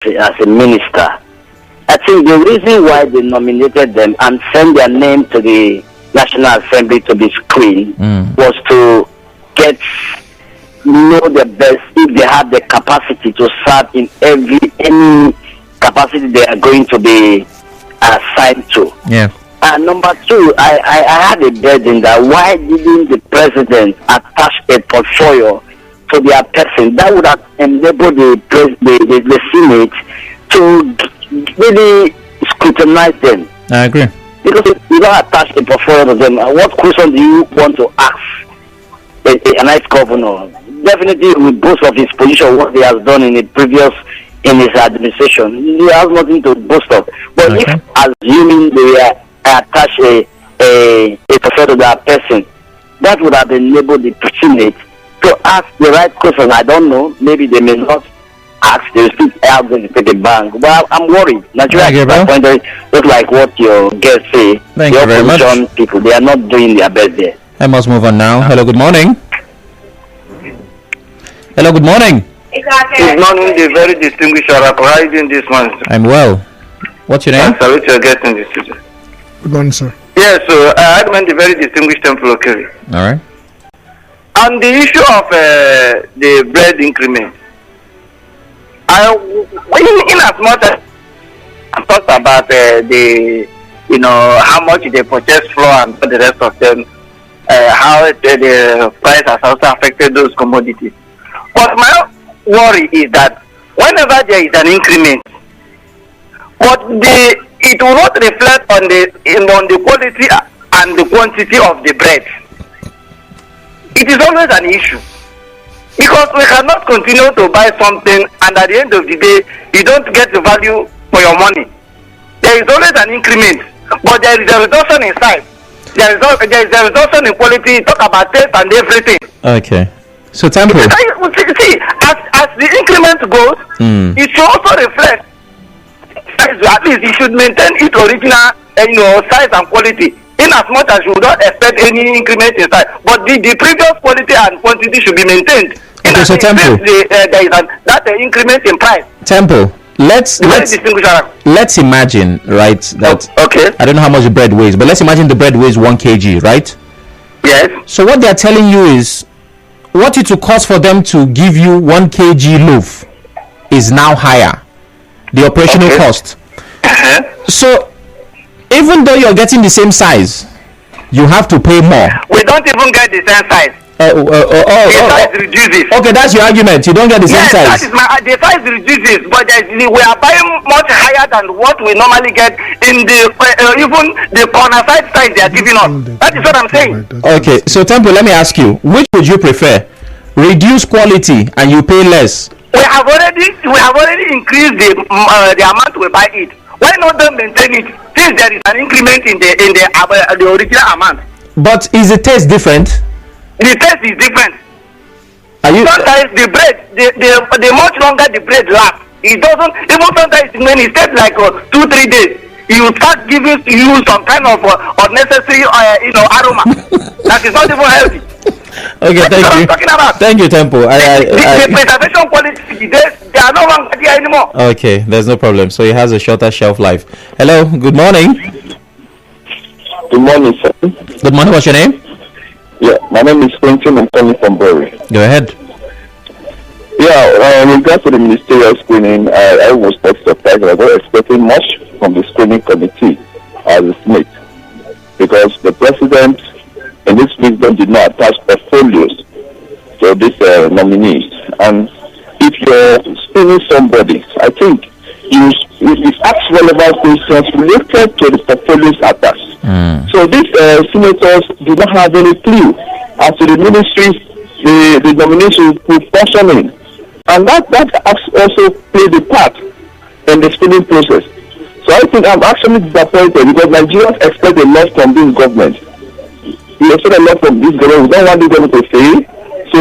as a minister. I think the reason why they nominated them and sent their name to the National Assembly to be screened was to know the best if they have the capacity to serve in any capacity they are going to be assigned to. Yeah. And number two, I had a burden that why didn't the president attach a portfolio to their person that would have enabled the Senate to really scrutinize them. I agree. Because if you don't attach a portfolio to them, what question do you want to ask a nice governor? Definitely with boast of his position, what he has done in his administration, he has nothing to boast of. But if assuming they attach a portfolio to that person, that would have enabled the Senate to ask the right question. I don't know, maybe they may not ask, they will still ask them to take a bank. But I'm worried. Nigeria is disappointed, just like what your guests say. Thank you very much. People, they are not doing their best there. I must move on now. Hello, good morning. Hello, good morning. Good morning, the very distinguished Arab. How are you doing this morning? I'm well. What's your name? I salute your guest in the studio. Good morning, sir. Yes, so I recommend the very distinguished Temple Okere. All right. On the issue of the bread increment, in as much as I talked about how much they purchase flour and the rest of them, how the price has also affected those commodities. But my worry is that whenever there is an increment, but it will not reflect on the quality and the quantity of the bread. It is always an issue, because we cannot continue to buy something and at the end of the day you don't get the value for your money. There is always an increment, but there is a reduction in size. There is a reduction in quality. Talk about taste and everything. Okay. So Temple. See, as the increment goes, it should also reflect. At least you should maintain its original, size and quality. In as much as you would not expect any increment in size, but the previous quality and quantity should be maintained. Okay, so Temple, there is that increment in price. Temple, let's imagine, right, that okay. I don't know how much the bread weighs, but let's imagine the bread weighs 1 kg, right? Yes. So what they are telling you is what it will cost for them to give you 1 kg loaf is now higher, the operational cost. So even though you're getting the same size, you have to pay more. We don't even get the same size. The size reduces. Okay, that's your argument. You don't get the same size. That is the size reduces, but we are buying much higher than what we normally get in the even the corner side size they are giving us. That is what I'm saying. Okay, so Temple, let me ask you, which would you prefer? Reduce quality and you pay less? We have already increased the amount we buy it. Why not then maintain it since there is an increment in the original amount? But is the taste different? The taste is different. Sometimes the bread, the much longer the bread lasts, it doesn't. Even sometimes when it takes like 2-3 days, you start giving you some kind of unnecessary aroma that is not even healthy. Okay, thank you. Thank you, Temple. The preservation quality, they are no longer there anymore. Okay, there's no problem. So it has a shorter shelf life. Hello, good morning. Good morning, sir. Good morning. What's your name? Yeah, my name is Quentin. I'm calling from Bury. Go ahead. Yeah, in regards to the ministerial screening, I was quite surprised. I was expecting much from the screening committee as a Senate, because the president in this wisdom did not attach portfolios to these nominees. And if you're screening somebody, I think you ask relevant questions related to the portfolios attached. So these senators do not have any clue as to the ministries the nomination will function in. And that also played a part in the screening process. So I think I'm actually disappointed because Nigerians expect a lot from this government. We expect a lot from this government. We don't want this government to fail. So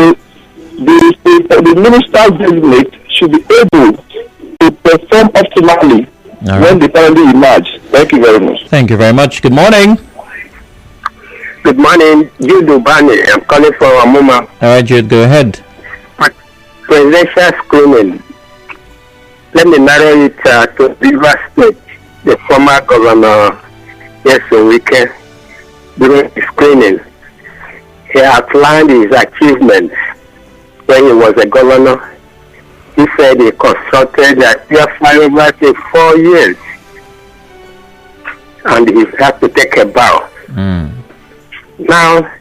the minister designate should be able to perform optimally when they finally emerge. Thank you very much. Thank you very much. Good morning. Good morning, Jude Obani. I'm calling from Amuma. All right, Jude, go ahead. Presidential screening. let me narrow it to Rivers State. The former governor, Wike, during his screening, he outlined his achievements when he was a governor. He said he constructed a flyover in 4 years, and he had to take a bow. Now,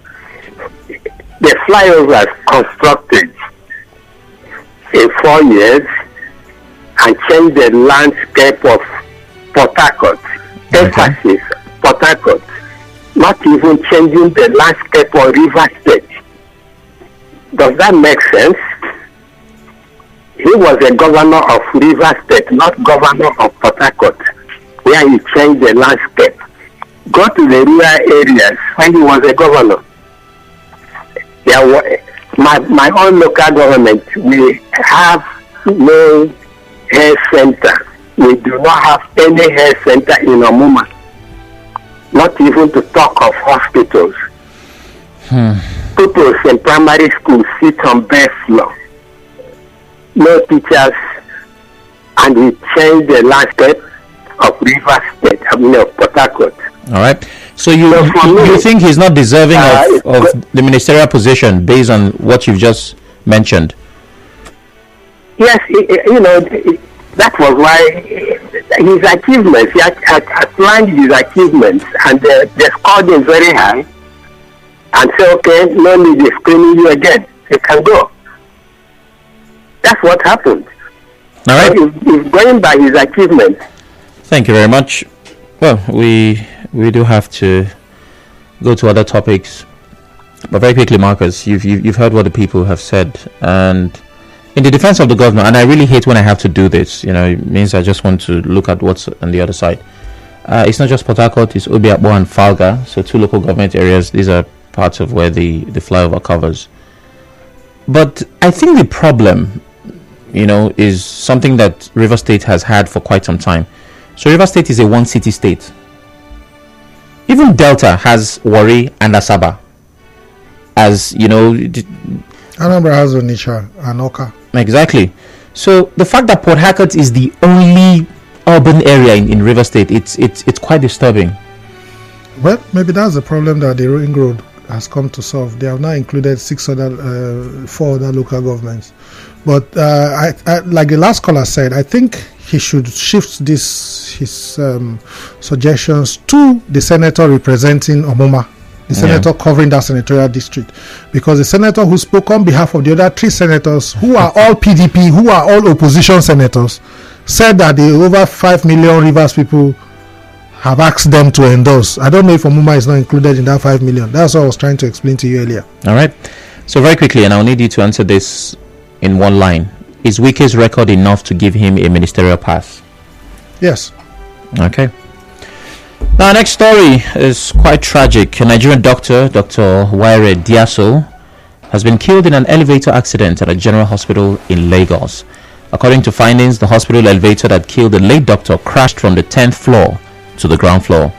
the flyovers constructed in 4 years and changed the landscape of Port Harcourt. Emphasis, Port Harcourt. Not even changing the landscape of River State. Does that make sense? He was a governor of River State, not governor of Port Harcourt, where he changed the landscape. Go to the rural areas when he was a governor. There were, my own local government, we have no health center. We do not have any health center in Omuma. Not even to talk of hospitals. Pupils in primary school sit on bare floor. No teachers, and we changed the landscape of River State, of Port Harcourt. All right. So you think he's not deserving of the ministerial position based on what you've just mentioned? Yes, that was why his achievements, he outlined his achievements, and they scored him very high, and say, okay, no need of screening you again. You can go. That's what happened. All right. So he's going by his achievements. Thank you very much. Well, we do have to go to other topics, but very quickly, Marcus, you've heard what the people have said, and in the defense of the governor, and I really hate when I have to do this, it means I just want to look at what's on the other side. It's not just Port Harcourt, it's Obiakpo and Falga, so 2 local government areas. These are parts of where the flyover covers. But I think the problem, is something that River State has had for quite some time. So River State is a one-city state. Even Delta has Warri and Asaba. As, Anambra has Onitsha and Oka. Exactly. So the fact that Port Harcourt is the only urban area in River State, it's quite disturbing. Well, maybe that's the problem that the ring road has come to solve. They have now included 4 other local governments. But I like the last caller said, I think he should shift his suggestions to the senator representing Omuma. The senator covering that senatorial district, because the senator who spoke on behalf of the other 3 senators, who are all PDP, who are all opposition senators, said that the over 5 million Rivers people have asked them to endorse. I don't know if Omuma is not included in that 5 million. That's what I was trying to explain to you earlier. All right. So very quickly, and I'll need you to answer this in one line. Is Wike's record enough to give him a ministerial pass? Yes. Okay. Now, next story is quite tragic. A Nigerian doctor, Dr. Waire Diaso, has been killed in an elevator accident at a general hospital in Lagos. According to findings, the hospital elevator that killed the late doctor crashed from the 10th floor to the ground floor.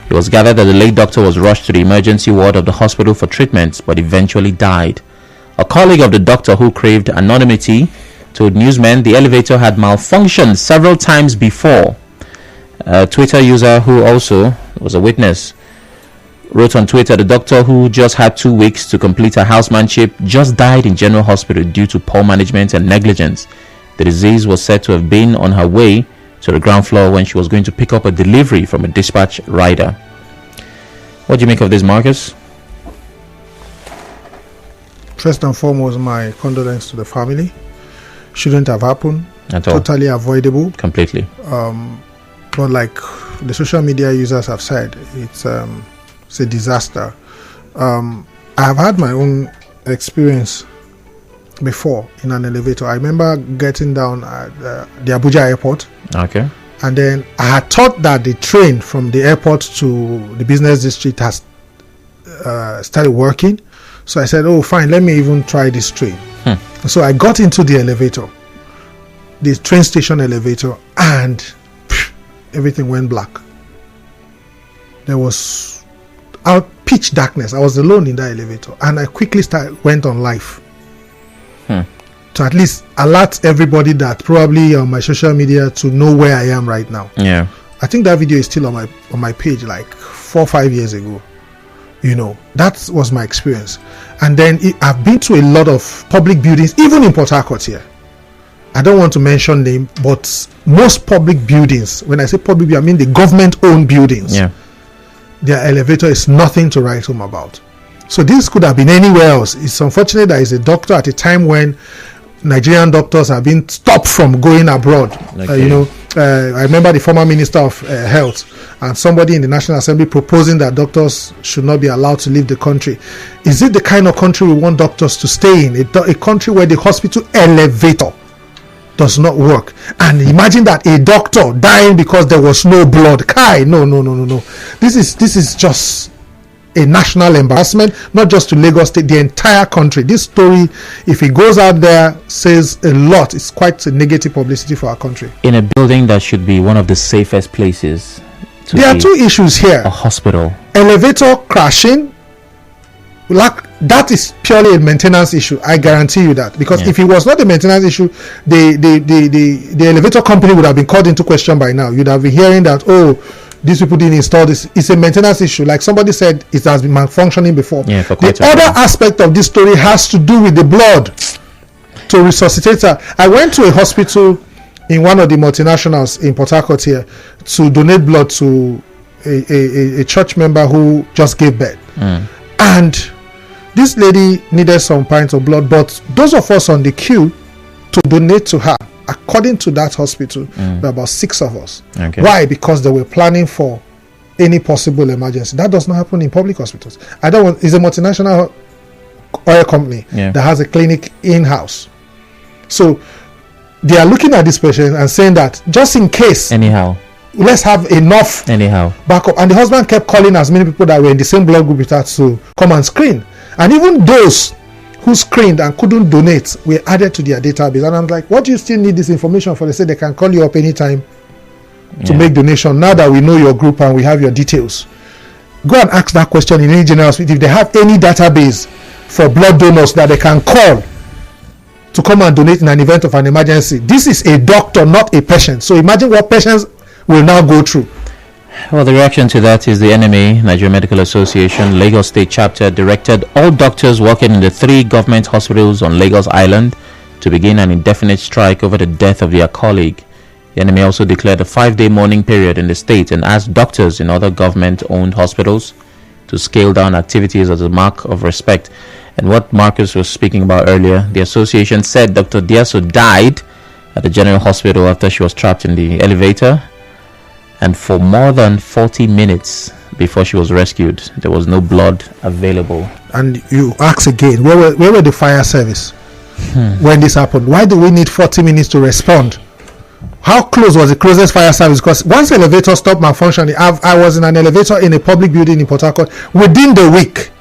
It was gathered that the late doctor was rushed to the emergency ward of the hospital for treatment, but eventually died. A colleague of the doctor who craved anonymity told newsmen the elevator had malfunctioned several times before. A Twitter user who also was a witness wrote on Twitter, the doctor who just had 2 weeks to complete her housemanship just died in general hospital due to poor management and negligence. The disease was said to have been on her way to the ground floor when she was going to pick up a delivery from a dispatch rider. What do you make of this, Marcus? First and foremost, my condolences to the family. Shouldn't have happened. At all. Totally avoidable. Completely. But like the social media users have said, it's a disaster. I have had my own experience before in an elevator. I remember getting down at the Abuja airport. Okay. And then I had thought that the train from the airport to the business district has started working. So I said, oh, fine, let me even try this train. So I got into the elevator, the train station elevator, and everything went black. There was pitch darkness. I was alone in that elevator, and I quickly went on live to at least alert everybody that probably on my social media to know where I am right now. Yeah. I think that video is still on my page like 4 or 5 years ago. You know, that was my experience. And then I've been to a lot of public buildings, even in Port Harcourt here. I don't want to mention name, but most public buildings, when I say public, I mean the government-owned buildings. Yeah. Their elevator is nothing to write home about. So this could have been anywhere else. It's unfortunate that it's a doctor at a time when Nigerian doctors have been stopped from going abroad. Okay. I remember the former Minister of Health and somebody in the National Assembly proposing that doctors should not be allowed to leave the country. Is it the kind of country we want doctors to stay in? A country where the hospital elevator does not work. And imagine that a doctor dying because there was no blood. No. This is just a national embarrassment, not just to Lagos State, the entire country. This story, if it goes out there, says a lot. It's quite a negative publicity for our country. In a building that should be one of the safest places. There are two issues here. A hospital. Elevator crashing, that is purely a maintenance issue. I guarantee you that. Because if it was not a maintenance issue, the elevator company would have been called into question by now. You'd have been hearing that, these people didn't install this. It's a maintenance issue. Like somebody said, it has been malfunctioning before. Yeah, the other aspect of this story has to do with the blood to resuscitate her. I went to a hospital in one of the multinationals in Port Harcourt here to donate blood to a church member who just gave birth. And this lady needed some pints of blood, but those of us on the queue to donate to her, according to that hospital, there were about 6 of us. Okay. Why? Because they were planning for any possible emergency. That does not happen in public hospitals. It's a multinational oil company that has a clinic in-house. So they are looking at this patient and saying that just in case, let's have enough backup. And the husband kept calling as many people that were in the same blood group with her to come and screen. And even those who screened and couldn't donate were added to their database. And I'm like, what do you still need this information for? They say they can call you up anytime to make donation. Now that we know your group and we have your details, go and ask that question in any general hospital if they have any database for blood donors that they can call to come and donate in an event of an emergency. This is a doctor, not a patient. So imagine what patients will now go through. Well, the reaction to that is the NMA, Nigeria Medical Association, Lagos State Chapter, directed all doctors working in the 3 government hospitals on Lagos Island to begin an indefinite strike over the death of their colleague. The NMA also declared a 5-day mourning period in the state and asked doctors in other government-owned hospitals to scale down activities as a mark of respect. And what Marcus was speaking about earlier, the association said Dr. Diaso died at the General Hospital after she was trapped in the elevator. And for more than 40 minutes before she was rescued, there was no blood available. And you ask again, where were the fire service when this happened? Why do we need 40 minutes to respond? How close was the closest fire service? Because once the elevator stopped malfunctioning, I was in an elevator in a public building in Port Harcourt. Within the week,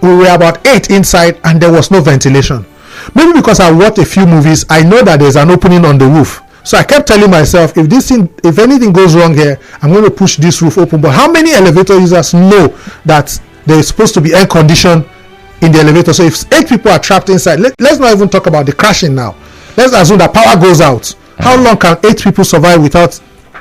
we were about 8 inside and there was no ventilation. Maybe because I watched a few movies, I know that there's an opening on the roof. So I kept telling myself, if anything goes wrong here, I'm going to push this roof open. But how many elevator users know that there is supposed to be air condition in the elevator? So if 8 people are trapped inside, let's not even talk about the crashing now. Let's assume that power goes out. How long can 8 people survive without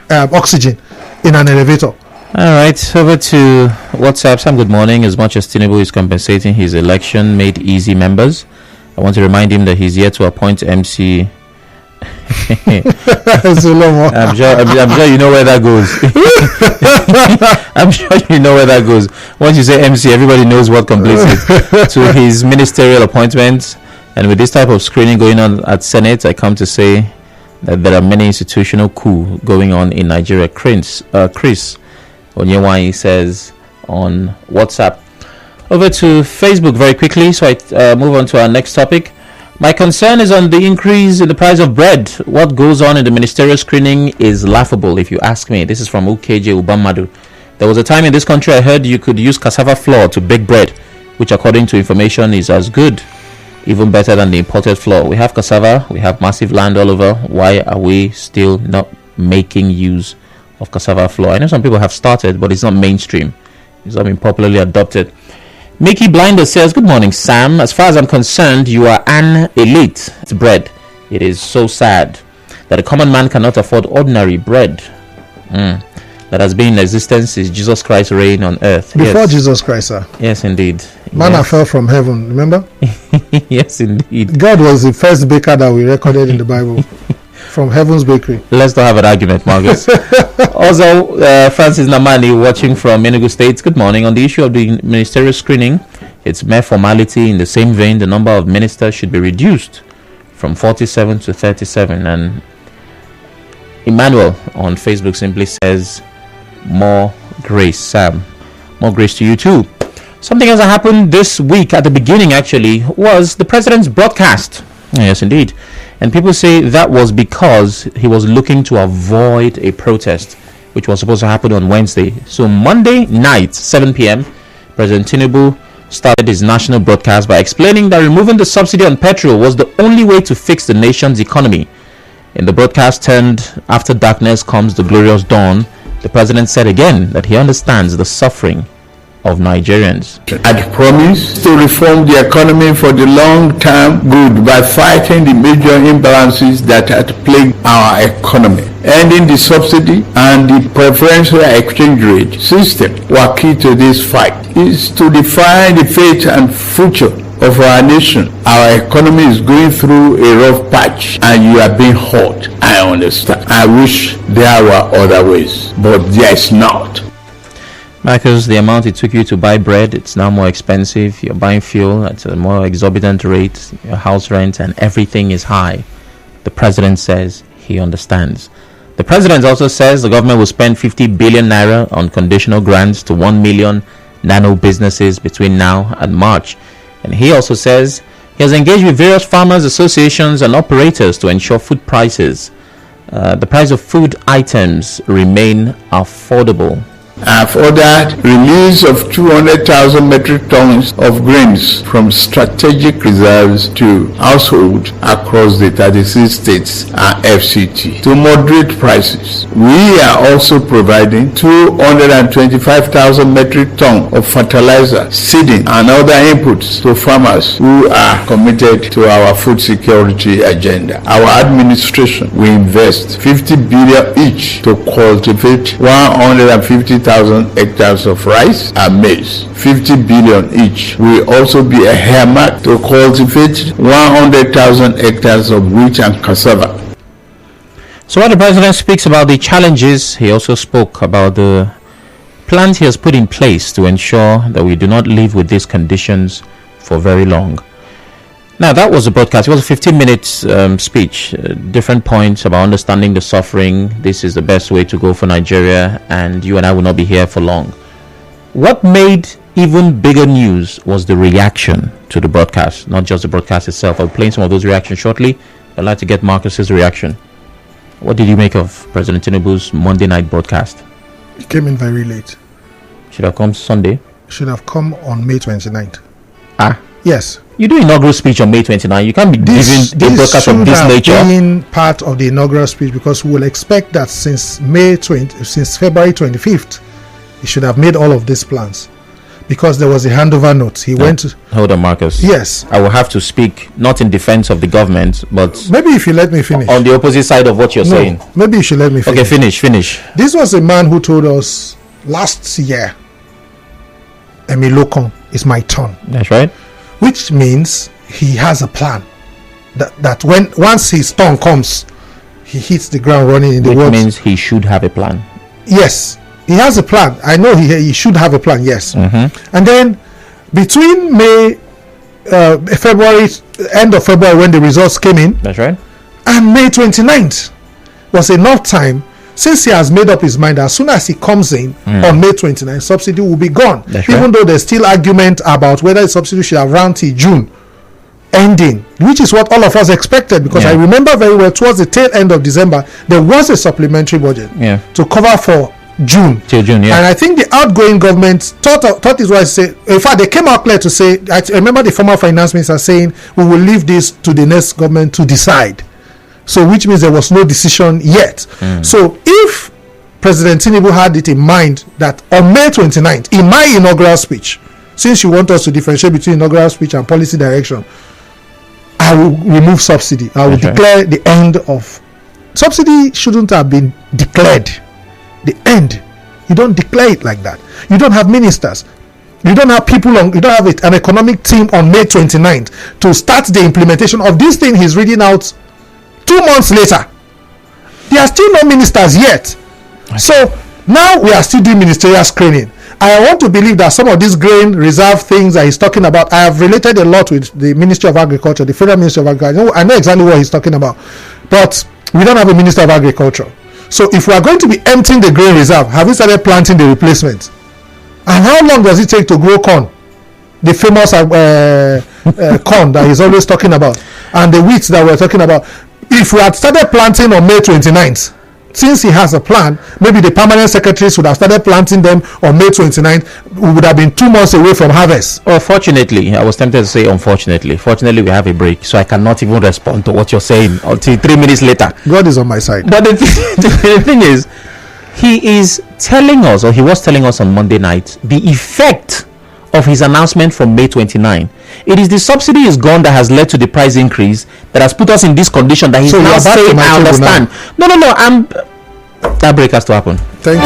oxygen in an elevator? All right, over to WhatsApp. Sam, good morning. As much as Tinubu is compensating his election made easy members, I want to remind him that he's yet to appoint MC. I'm sure you know where that goes. I'm sure you know where that goes. Once you say MC, everybody knows what completes it. To his ministerial appointments, and with this type of screening going on at Senate, I come to say that there are many institutional coups going on in Nigeria. Chris Onyewai says on WhatsApp. Over to Facebook very quickly, so I move on to our next topic. My concern is on the increase in the price of bread. What goes on in the ministerial screening is laughable, if you ask me. This is from UKJ Ubamadu. There was a time in this country I heard you could use cassava flour to bake bread, which according to information is as good, even better than the imported flour. We have cassava, we have massive land all over. Why are we still not making use of cassava flour? I know some people have started, but it's not mainstream. It's not been popularly adopted. Mickey Blinder says, good morning, Sam. As far as I'm concerned, you are an elite. It's bread. It is so sad that a common man cannot afford ordinary bread. That has been in existence since Jesus Christ reigned on earth. Before Jesus Christ, sir. Yes, indeed. Manna fell from heaven, remember? Yes, indeed. God was the first baker that we recorded in the Bible. From Heaven's Bakery. Let's not have an argument, Marcus. Also, Francis Namani watching from Enugu State. Good morning. On the issue of the ministerial screening, it's mere formality. In the same vein, the number of ministers should be reduced from 47 to 37. And Emmanuel on Facebook simply says, more grace, Sam. More grace to you too. Something else that happened this week at the beginning actually was the president's broadcast. Yes, indeed. And people say that was because he was looking to avoid a protest, which was supposed to happen on Wednesday. So Monday night, 7 p.m., President Tinubu started his national broadcast by explaining that removing the subsidy on petrol was the only way to fix the nation's economy. In the broadcast turned After Darkness Comes the Glorious Dawn, the president said again that he understands the suffering of Nigerians. Had promised to reform the economy for the long-term good by fighting the major imbalances that had plagued our economy. Ending the subsidy and the preferential exchange rate system were key to this fight. Is to define the fate and future of our nation. Our economy is going through a rough patch and you are being hurt. I understand. I wish there were other ways, but there is not. Because the amount it took you to buy bread, it's now more expensive. You're buying fuel at a more exorbitant rate. Your house rent and everything is high. The president says he understands. The president also says the government will spend 50 billion naira on conditional grants to 1 million nano businesses between now and March. And he also says he has engaged with various farmers associations and operators to ensure food prices. The price of food items remain affordable. I've ordered release of 200,000 metric tons of grains from strategic reserves to households across the 36 states and FCT to moderate prices. We are also providing 225,000 metric tons of fertilizer, seeding and other inputs to farmers who are committed to our food security agenda. Our administration will invest 50 billion each to cultivate 150,000 hectares of rice and maize. 50 billion each will also be earmarked to cultivate 100,000 hectares of wheat and cassava. So while the president speaks about the challenges, he also spoke about the plans he has put in place to ensure that we do not live with these conditions for very long. Now, that was a broadcast. It was a 15-minute speech, different points about understanding the suffering. This is the best way to go for Nigeria, and you and I will not be here for long. What made even bigger news was the reaction to the broadcast, not just the broadcast itself. I'll be playing some of those reactions shortly. I'd like to get Marcus's reaction. What did you make of President Tinubu's Monday night broadcast? It came in very late. Should have come Sunday? Should have come on May 29th. Yes. You do inaugural speech on May 29. You can't be giving a broadcast of this nature. This should have been part of the inaugural speech, because we will expect that since February 25th, he should have made all of these plans, because there was a handover note. He went to... Hold on, Marcus. Yes. I will have to speak not in defense of the government, but... Maybe if you let me finish. On the opposite side of what you're saying. Maybe you should let me finish. Okay, finish. This was a man who told us last year, Emilokon, it's my turn. That's right. Which means he has a plan. That once his turn comes, he hits the ground running in the world. Which means he should have a plan. Yes, he has a plan. I know he should have a plan. Yes. Mm-hmm. And then between February, end of February when the results came in. That's right. And May 29th was enough time, since he has made up his mind, as soon as he comes in on May 29th, subsidy will be gone. That's Even right. though there's still argument about whether the subsidy should have run till June ending, which is what all of us expected, because I remember very well towards the tail end of December, there was a supplementary budget to cover for June. Till June, And I think the outgoing government thought is what I say. In fact, they came out clear to say, I remember the former finance minister saying, we will leave this to the next government to decide. So, which means there was no decision yet. So, if President Tinubu had it in mind that on May 29th, in my inaugural speech, since you want us to differentiate between inaugural speech and policy direction, I will remove subsidy. I will declare the end of subsidy. Shouldn't have been declared the end. You don't declare it like that. You don't have ministers. You don't have people on. You don't have an economic team on May 29th to start the implementation of this thing he's reading out 2 months later. There are still no ministers yet. So now we are still doing ministerial screening. I want to believe that some of these grain reserve things that he's talking about, I have related a lot with the Ministry of Agriculture, the Federal Ministry of Agriculture. I know exactly what he's talking about. But we don't have a Minister of Agriculture. So if we are going to be emptying the grain reserve, have we started planting the replacement? And how long does it take to grow corn? The famous corn that he's always talking about. And the wheat that we're talking about. If we had started planting on May 29th, since he has a plan, maybe the permanent secretaries would have started planting them on May 29th. We would have been 2 months away from harvest. Well, fortunately, I was tempted to say unfortunately. Fortunately, we have a break, so I cannot even respond to what you're saying until 3 minutes later. God is on my side. But the thing is, he is telling us, or he was telling us on Monday night, the effect of his announcement from May 29. It is the subsidy is gone that has led to the price increase that has put us in this condition that he's so now saying, I understand. No, that break has to happen. Thank you.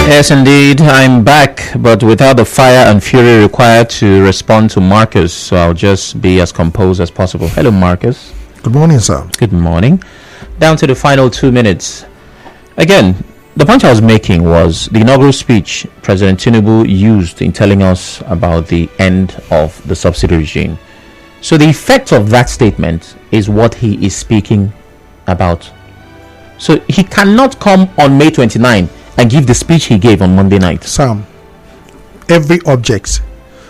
Yes, indeed, I'm back, but without the fire and fury required to respond to Marcus, so I'll just be as composed as possible. Hello, Marcus. Good morning, sir. Good morning. Down to the final 2 minutes. Again, the point I was making was the inaugural speech President Tinubu used in telling us about the end of the subsidy regime. So the effect of that statement is what he is speaking about So he cannot come on May 29 and give the speech he gave on Monday night. Sam, every object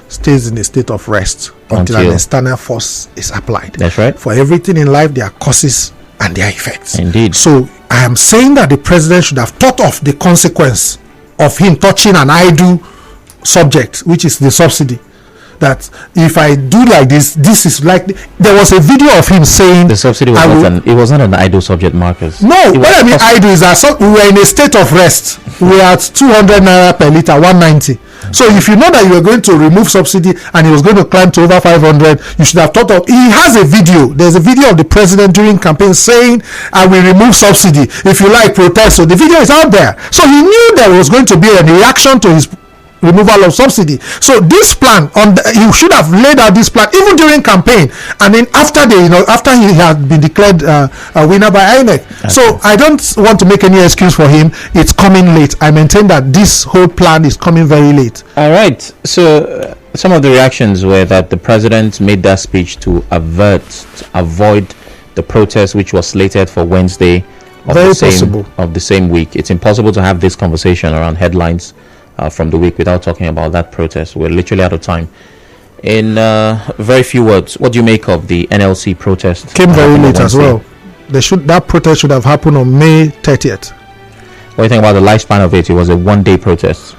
stays in a state of rest until an external force is applied. That's right. For everything in life, there are causes and their effects. Indeed. So I am saying that the president should have thought of the consequence of him touching an idle subject, which is the subsidy. That if I do like this is like there was a video of him saying the subsidy was it wasn't an idle subject, Marcus. No, what I mean idle is that we were in a state of rest. We are at 200 naira per liter, 190. So if you know that you are going to remove subsidy and it was going to climb to over 500, you should have thought of. He has a video. There's a video of the president during campaign saying, "I will remove subsidy. If you like, protest." So the video is out there. So he knew there was going to be a reaction to his removal of subsidy. So this plan you should have laid out this plan even during campaign, and then after he had been declared a winner by INEC. Okay. So I don't want to make any excuse for him. It's coming late. I maintain that this whole plan is coming very late. All right. So some of the reactions were that the president made that speech to avoid the protest which was slated for Wednesday of the same week. It's impossible to have this conversation around headlines from the week without talking about that protest. We're literally out of time. In very few words, what do you make of the NLC protest? Came very late as well. That protest should have happened on May 30th. What do you think about the lifespan of it? It was a one-day protest.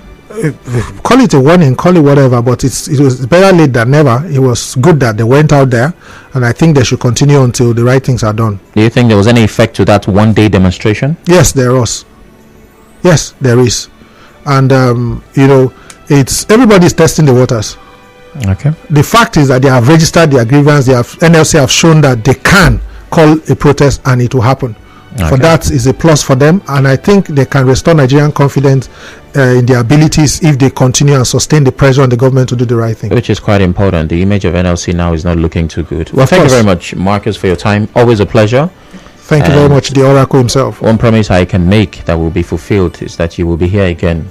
Call it a warning, call it whatever, but it was better late than never. It was good that they went out there, and I think they should continue until the right things are done. Do you think there was any effect to that one-day demonstration? Yes, there was. Yes, there is. And it's everybody's testing the waters. Okay. The fact is that they have registered their grievance. NLC have shown that they can call a protest and it will happen. Okay. For that is a plus for them, and I think they can restore Nigerian confidence in their abilities if they continue and sustain the pressure on the government to do the right thing. Which is quite important. The image of NLC now is not looking too good. Well, thank you very much, Marcus, for your time. Always a pleasure. Thank you very much, the Oracle himself. One promise I can make that will be fulfilled is that you will be here again.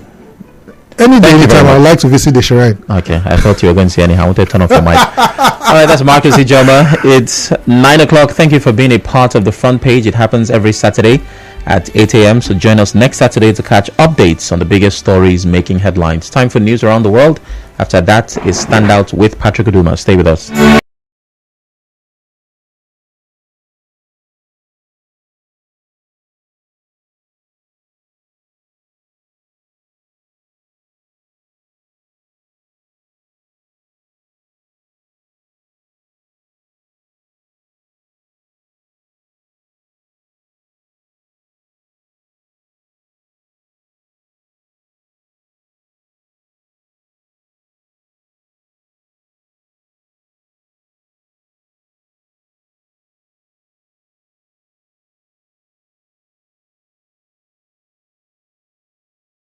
Any day, anytime, I would like to visit the shrine. Okay, I thought you were going to say anyhow. I wanted to turn off your mic. All right, that's Marcus Ijioma. It's 9 o'clock. Thank you for being a part of the front page. It happens every Saturday at 8 a.m. So join us next Saturday to catch updates on the biggest stories making headlines. Time for news around the world. After that is Standout with Patrick Uduma. Stay with us.